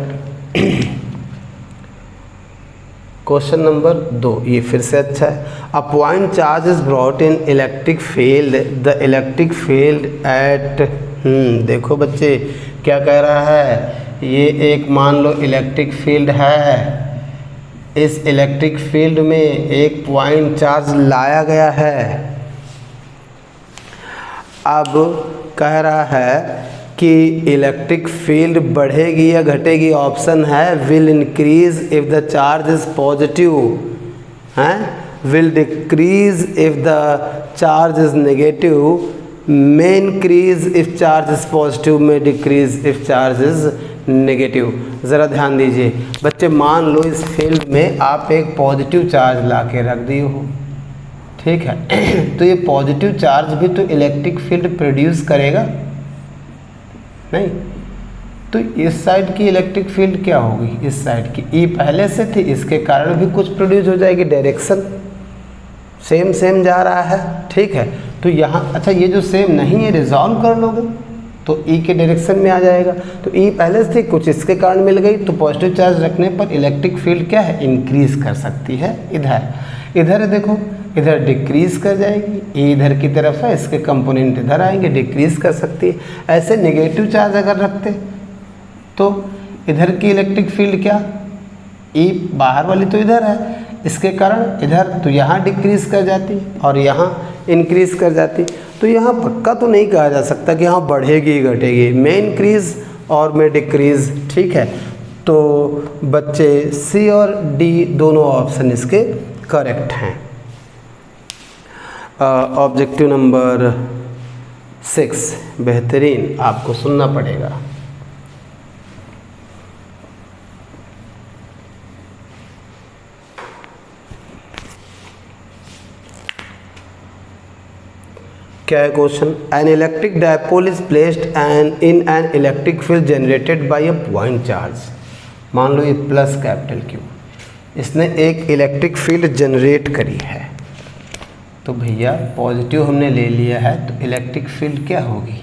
क्वेश्चन नंबर 2, ये फिर से अच्छा है। अ point charge is brought in electric field, the electric field eight, देखो बच्चे क्या कह रहा है, ये एक मान लो इलेक्ट्रिक फील्ड है, इस इलेक्ट्रिक फील्ड में एक पॉइंट चार्ज लाया गया है। अब कह रहा है कि इलेक्ट्रिक फील्ड बढ़ेगी या घटेगी, ऑप्शन है will increase if the charge is positive, हैं, will decrease if the charge is negative, may increase if charge is positive, may decrease if charge is negative। ज़रा ध्यान दीजिए बच्चे, मान लो इस फील्ड में आप एक पॉजिटिव चार्ज ला के रख दिए हो, ठीक है तो ये पॉजिटिव चार्ज भी तो इलेक्ट्रिक फील्ड प्रोड्यूस करेगा नहीं, तो इस साइड की इलेक्ट्रिक फील्ड क्या होगी, इस साइड की ई पहले से थी, इसके कारण भी कुछ प्रोड्यूस हो जाएगी, डायरेक्शन सेम जा रहा है, ठीक है। तो यहाँ अच्छा ये जो सेम नहीं है रिजॉल्व कर लोगे तो ई के डायरेक्शन में आ जाएगा, तो ई पहले से थी, कुछ इसके कारण मिल गई, तो पॉजिटिव चार्ज रखने पर इलेक्ट्रिक फील्ड क्या है, इंक्रीज कर सकती है। इधर देखो, इधर डिक्रीज कर जाएगी, ई इधर की तरफ है, इसके कंपोनेंट इधर आएंगे, डिक्रीज कर सकती है। ऐसे नेगेटिव चार्ज अगर रखते तो इधर की इलेक्ट्रिक फील्ड क्या, ई बाहर वाली तो इधर है, इसके कारण इधर तो यहाँ डिक्रीज कर जाती और यहाँ इंक्रीज कर जाती। तो यहाँ पक्का तो नहीं कहा जा सकता कि यहाँ बढ़ेगी घटेगी, में इंक्रीज और में डिक्रीज, ठीक है। तो बच्चे सी और डी दोनों ऑप्शन इसके करेक्ट हैं। ऑब्जेक्टिव नंबर 6 बेहतरीन, आपको सुनना पड़ेगा। क्या है question, an electric dipole is placed and in an electric field generated by a point charge. मान लो ये प्लस कैपिटल क्यू, इसने एक इलेक्ट्रिक फील्ड जनरेट करी है, तो भैया पॉजिटिव हमने ले लिया है तो इलेक्ट्रिक फील्ड क्या होगी,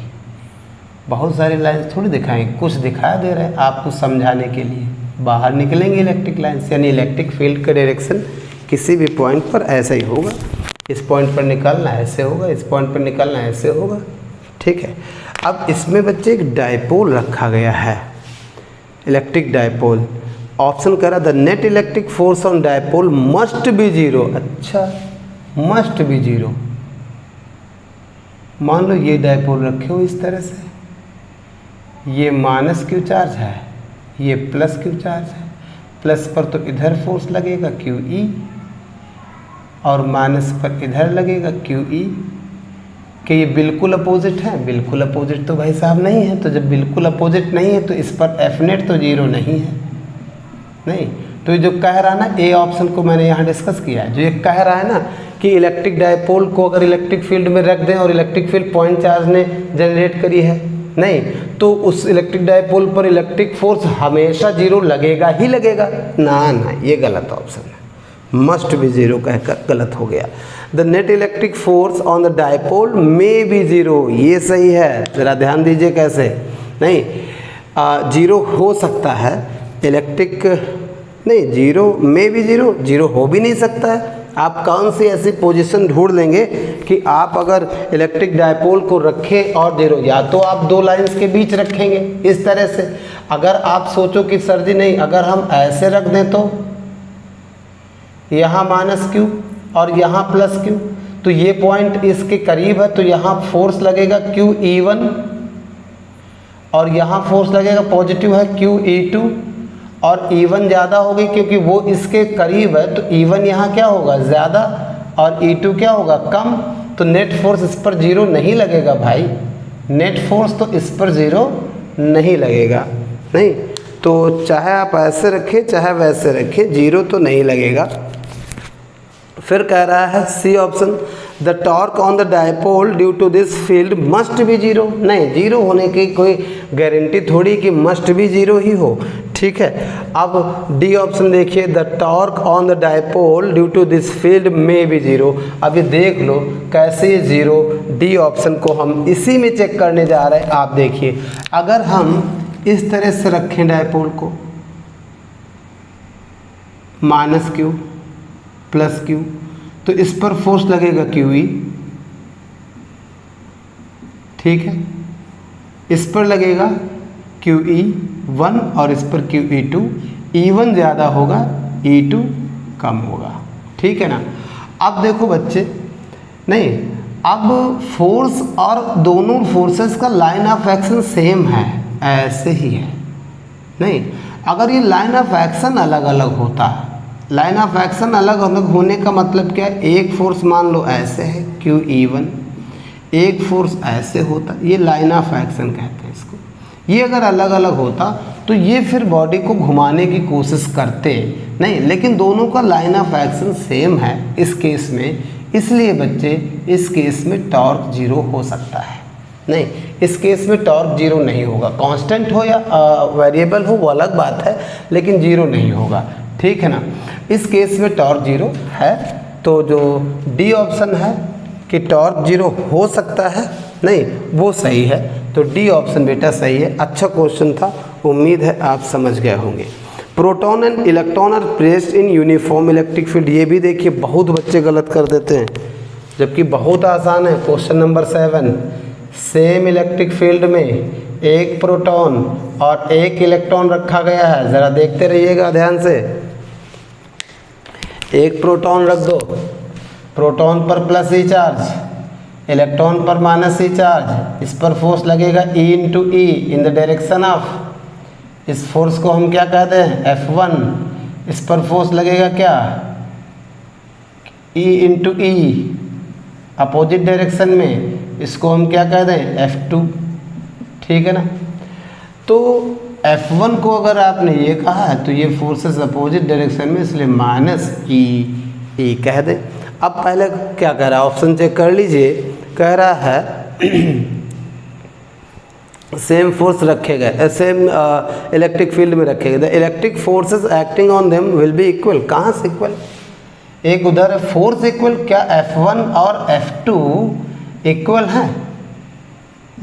बहुत सारी लाइन थोड़ी दिखाएंगे, कुछ दिखा दे रहे हैं आपको समझाने के लिए, बाहर निकलेंगे इलेक्ट्रिक लाइन से, यानी इलेक्ट्रिक फील्ड का डायरेक्शन किसी भी पॉइंट पर ऐसा ही होगा, इस पॉइंट पर निकलना ऐसे होगा, इस पॉइंट पर निकलना ऐसे होगा, ठीक है। अब इसमें बच्चे एक डायपोल रखा गया है, इलेक्ट्रिक डायपोल, ऑप्शन कह रहा the net electric force on dipole must be zero. अच्छा, मस्ट बी जीरो, मान लो ये डायपोल रखे हो इस तरह से, ये माइनस क्यू चार्ज है, ये प्लस क्यू चार्ज है, प्लस पर तो इधर फोर्स लगेगा क्यू ई और माइनस पर इधर लगेगा क्यू ई। कि ये बिल्कुल अपोजिट है, बिल्कुल अपोजिट तो भाई साहब नहीं है, तो जब बिल्कुल अपोजिट नहीं है तो इस पर एफ नेट तो जीरो नहीं है, नहीं। तो ये जो कह रहा है ना, ए ऑप्शन को मैंने यहाँ डिस्कस किया है, जो ये कह रहा है ना कि इलेक्ट्रिक डायपोल को अगर इलेक्ट्रिक फील्ड में रख दें और इलेक्ट्रिक फील्ड पॉइंट चार्ज ने जनरेट करी है, नहीं, तो उस इलेक्ट्रिक डायपोल पर इलेक्ट्रिक फोर्स हमेशा जीरो लगेगा ही लगेगा ना, ये गलत ऑप्शन है, मस्ट बी जीरो कहकर गलत हो गया। The net electric force on the dipole may be zero, ये सही है, ज़रा ध्यान दीजिए कैसे, नहीं जीरो हो सकता है इलेक्ट्रिक, नहीं zero may be zero, zero हो भी नहीं सकता है। आप कौन सी ऐसी पोजीशन ढूंढ लेंगे कि आप अगर इलेक्ट्रिक डायपोल को रखें और जीरो, या तो आप दो लाइंस के बीच रखेंगे इस तरह से, अगर आप सोचो कि सर जी नहीं अगर हम ऐसे रख दें तो यहाँ माइनस क्यू और यहाँ प्लस क्यू, तो ये पॉइंट इसके करीब है तो यहाँ फोर्स लगेगा क्यू E1 और यहाँ फोर्स लगेगा पॉजिटिव है क्यू E2 और E1 ज़्यादा होगी क्योंकि वो इसके करीब है, तो E1 यहाँ क्या होगा ज़्यादा और E2 क्या होगा कम, तो नेट फोर्स इस पर जीरो नहीं लगेगा भाई, नेट फोर्स तो इस पर ज़ीरो नहीं लगेगा, नहीं। तो चाहे आप ऐसे रखें चाहे वैसे रखें, जीरो तो नहीं लगेगा। फिर कह रहा है C option, the torque on the dipole due to this field must be zero, नहीं जीरो होने की कोई गारंटी थोड़ी कि मस्ट बी जीरो ही हो, ठीक है। अब डी ऑप्शन देखिए, the torque on the dipole due to this field may be zero. अब ये देख लो कैसे जीरो, डी ऑप्शन को हम इसी में चेक करने जा रहे हैं। आप देखिए अगर हम इस तरह से रखें डायपोल को, माइनस क्यू प्लस क्यू, तो इस पर फोर्स लगेगा क्यू ई, ठीक है, इस पर लगेगा क्यू ई 1 और इस पर Q E2, E1 ज़्यादा होगा E2 कम होगा, ठीक है ना। अब देखो बच्चे, नहीं, अब फोर्स और दोनों फोर्सेस का लाइन ऑफ एक्शन सेम है, ऐसे ही है। नहीं, अगर ये लाइन ऑफ एक्शन अलग अलग होता है, लाइन ऑफ एक्शन अलग अलग होने का मतलब क्या है, एक फोर्स मान लो ऐसे है Q E1, एक फोर्स ऐसे होता, ये लाइन ऑफ एक्शन कहते हैं इसको। ये अगर अलग अलग होता तो ये फिर बॉडी को घुमाने की कोशिश करते नहीं, लेकिन दोनों का लाइन ऑफ एक्शन सेम है इस केस में, इसलिए बच्चे इस केस में टॉर्क जीरो हो सकता है। नहीं, इस केस में टॉर्क जीरो नहीं होगा, कांस्टेंट हो या वेरिएबल हो वो अलग बात है, लेकिन जीरो नहीं होगा, ठीक है ना। इस केस में टॉर्क जीरो है, तो जो डी ऑप्शन है कि टॉर्क जीरो हो सकता है, नहीं वो सही है, तो डी ऑप्शन बेटा सही है। अच्छा क्वेश्चन था, उम्मीद है आप समझ गए होंगे। Proton and electron are placed in uniform electric field, ये भी देखिए बहुत बच्चे गलत कर देते हैं, जबकि बहुत आसान है। Question number 7, same electric field में एक प्रोटॉन और एक इलेक्ट्रॉन रखा गया है, ज़रा देखते रहिएगा ध्यान से। एक प्रोटॉन रख दो, प्रोटॉन पर प्लस ई चार्ज, इलेक्ट्रॉन पर माइनस ई चार्ज, इस पर फोर्स लगेगा E into E in the direction of, इस फोर्स को हम क्या कहते हैं F1, इस पर फोर्स लगेगा क्या E इंटू ई अपोजिट डायरेक्शन में, इसको हम क्या कहते हैं F2, ठीक है ना। तो F1 को अगर आपने ये कहा है तो ये फोर्सेस अपोजिट डायरेक्शन में, इसलिए माइनस ई कह दें। अब पहले क्या कह रहा है, ऑप्शन चेक कर लीजिए, कह रहा है सेम फोर्स रखे गए, सेम इलेक्ट्रिक फील्ड में रखे गए, the electric forces acting on them will be equal. कहाँ से इक्वल, एक उधर है फोर्स इक्वल, क्या F1 और F2 इक्वल है?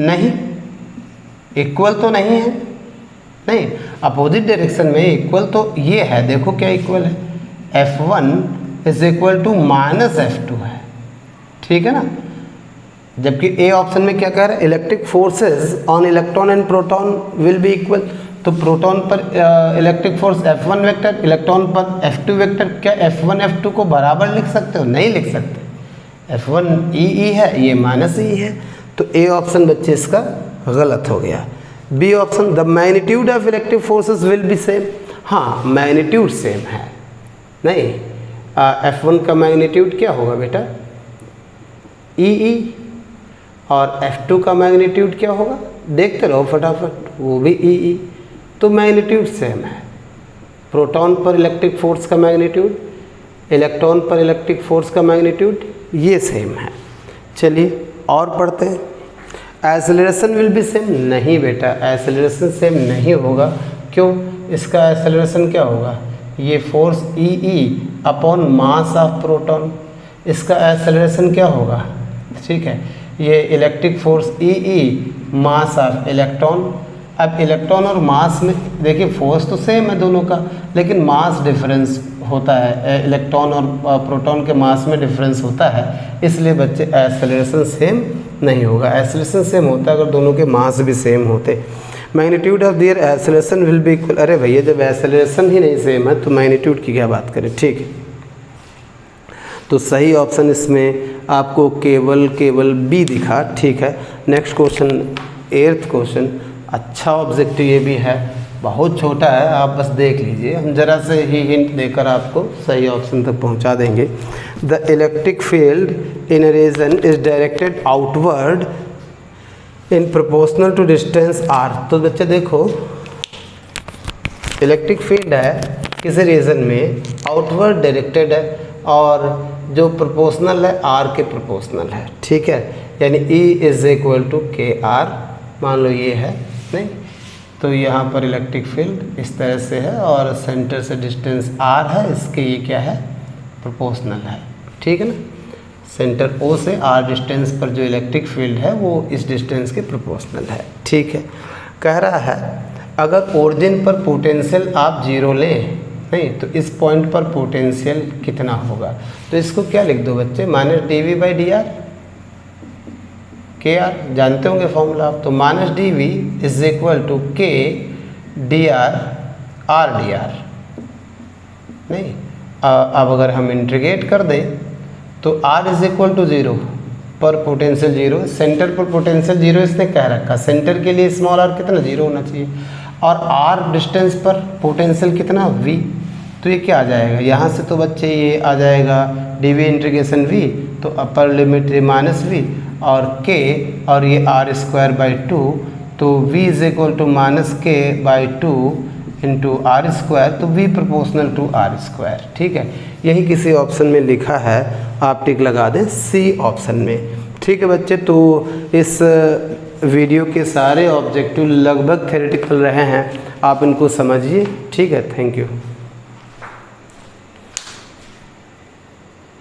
नहीं, इक्वल तो नहीं है, नहीं, अपोजिट डायरेक्शन में इक्वल तो ये है, देखो क्या इक्वल है, F1 is equal to minus F2 है, ठीक है ना। जबकि ए ऑप्शन में क्या कह रहा है, electric forces on electron and proton will be equal, तो प्रोटॉन पर electric force F1 vector, electron पर F2 वेक्टर, क्या F1 F2 को बराबर लिख सकते हो? नहीं लिख सकते, F1 E है, ये माइनस E है, तो ए ऑप्शन बच्चे इसका गलत हो गया। B option, the magnitude of electric forces will be same, हाँ मैग्नीट्यूड सेम है, नहीं F1 का मैग्नीट्यूड क्या होगा बेटा E, और F2 का मैग्नीट्यूड क्या होगा, देखते रहो फटाफट, वो भी E, तो मैग्नीट्यूड सेम है। प्रोटॉन पर इलेक्ट्रिक फोर्स का मैग्नीट्यूड, इलेक्ट्रॉन पर इलेक्ट्रिक फोर्स का मैग्नीट्यूड ये सेम है। चलिए और पढ़ते हैं, एक्सेलरेशन विल बी सेम, नहीं बेटा एक्सेलरेशन सेम नहीं होगा, क्यों, इसका एक्सेलरेशन क्या होगा, ये force E upon mass of proton, इसका एक्सेलरेशन क्या होगा, ठीक है, ये electric force E mass of electron. अब इलेक्ट्रॉन और मास में देखिए फोर्स तो सेम है दोनों का, लेकिन मास डिफरेंस होता है, इलेक्ट्रॉन और प्रोटॉन के मास में डिफरेंस होता है, इसलिए बच्चे एक्सेलरेशन सेम नहीं होगा। एक्सेलरेशन सेम होता है अगर दोनों के मास भी सेम होते। Magnitude of their acceleration will be equal, अरे भैया जब एक्सेलरेशन ही नहीं सेम है तो मैग्नीट्यूड की क्या बात करें, ठीक है। तो सही ऑप्शन इसमें आपको केवल बी दिखा, ठीक है। नेक्स्ट क्वेश्चन, 8th क्वेश्चन, अच्छा ऑब्जेक्टिव ये भी है, बहुत छोटा है, आप बस देख लीजिए, हम जरा से ही हिंट देकर आपको सही ऑप्शन तक पहुंचा देंगे। The electric field in a region is directed outward in proportional to distance r। तो बच्चे देखो इलेक्ट्रिक फील्ड है किसी रीजन में आउटवर्ड डायरेक्टेड है और जो प्रोपोर्शनल है r के प्रोपोर्शनल है, ठीक है, यानी E is equal to KR, मान लो ये है, नहीं तो यहाँ पर इलेक्ट्रिक फील्ड इस तरह से है और सेंटर से डिस्टेंस r है, इसके ये क्या है प्रोपोर्शनल है, ठीक है ना। सेंटर O से r डिस्टेंस पर जो इलेक्ट्रिक फील्ड है वो इस डिस्टेंस के प्रोपोर्शनल है, ठीक है। कह रहा है अगर ओरिजिन पर पोटेंशियल आप 0 लें, नहीं तो इस पॉइंट पर पोटेंशियल कितना होगा, तो इसको क्या लिख दो बच्चे, माइनस dV/dr, KR जानते होंगे फॉर्मूला आप, तो minus dV is equal to K D R R D R नहीं। अब अगर हम इंटीग्रेट कर दें तो r इज इक्वल टू 0 पर पोटेंशियल 0, सेंटर पर पोटेंशियल 0 इसने कह रखा, सेंटर के लिए स्मॉल r कितना 0 होना चाहिए, और r डिस्टेंस पर पोटेंशियल कितना v, तो ये क्या आ जाएगा यहाँ से, तो बच्चे ये आ जाएगा डी वी इंटीग्रेशन v, तो अपर लिमिट माइनस v और k और ये r स्क्वायर बाई 2, तो v is equal to minus K by 2 into R square, तो v proportional to R square. ठीक है, यही किसी ऑप्शन में लिखा है, आप टिक लगा दें सी ऑप्शन में। ठीक है बच्चे, तो इस वीडियो के सारे ऑब्जेक्टिव लगभग थ्योरेटिकल रहे हैं, आप इनको समझिए। ठीक है, थैंक यू।